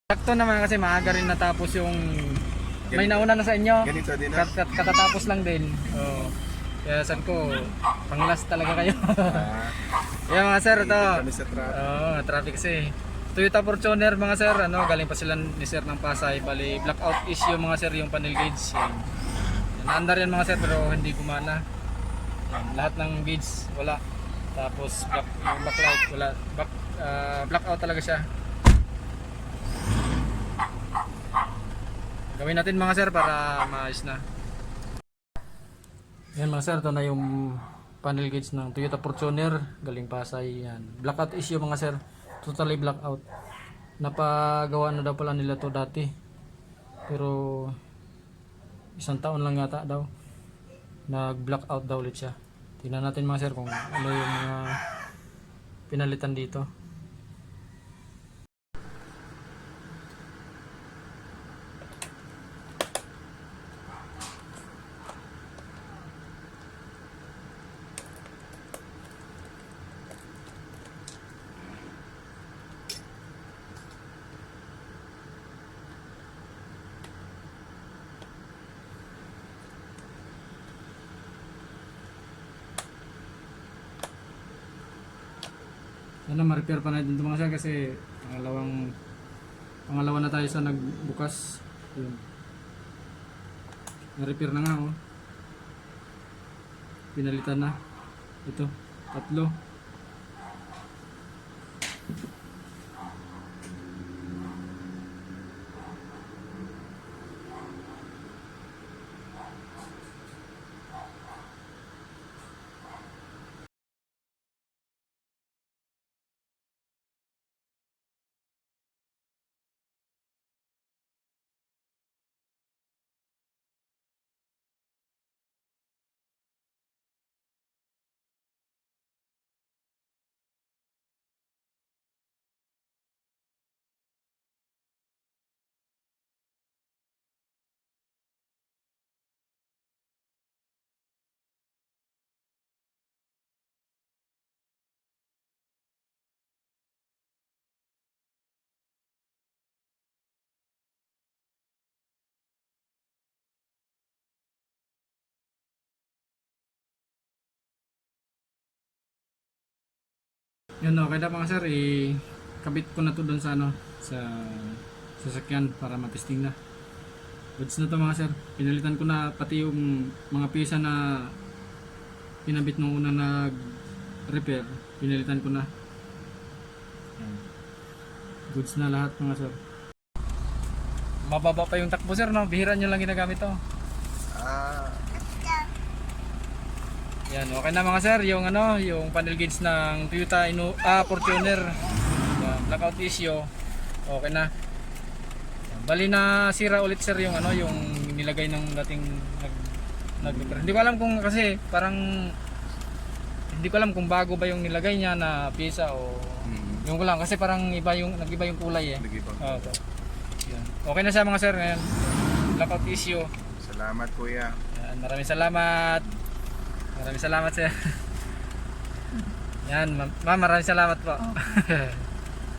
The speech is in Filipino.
Sakto naman kasi maaga rin natapos yung may nauna na sa inyo. Ganito din Katatapos lang din. Oh. Kaya saan ko, panglas talaga kayo. Yeah, mga sir, ito. Kami sa traffic. Traffic kasi. Toyota Fortuner mga sir, galing pa sila ni sir ng Pasay. Bali, blackout issue mga sir yung panel gauge. Yan. Naandar yan mga sir pero hindi gumana. Yan. Lahat ng gauge wala. Tapos yung backlight wala. Blackout talaga siya. Gawin natin mga sir para maayos na. Yan mga sir, ito na yung panel gauge ng Toyota Fortuner galing Pasay. Yan. Blackout issue mga sir. Totally blackout. Napagawa na daw pala nila to dati. Pero isang taon lang yata daw. Nag-blackout daw ulit siya. Tingnan natin mga sir kung ano yung mga pinalitan dito. Sana ma-repair pa natin ito mga sir kasi pangalawa na tayo sa nagbukas. Yun. Na-repair na nga oh. Pinalitan na. Ito, tatlo. Yun, okay na mga sir, kabit ko na to doon sa sa sasakyan para matesting na. Goods na to mga sir. Pinalitan ko na pati yung mga piyesa na pinabit nung una nag-repair. Pinalitan ko na. Goods na lahat mga sir. Mababa pa yung takbo sir, no? Bihira nyo lang ginagamit to. Yan, okay na mga sir, yung yung panel gauge ng Toyota Fortuner. Yan, blackout issue. Okay na. Yan, bali na sira ulit sir yung yung nilagay ng dating nag-repair. Hindi ko alam kung kasi parang hindi ko alam kung bago ba yung nilagay niya na pyesa o yung ko lang kasi parang nag-iba yung kulay eh. Okay. Yan. Okay na siya mga sir ngayon. Blackout issue. Salamat kuya. Yan, maraming salamat. Maraming salamat sir. Yan, ma'am, maraming salamat po.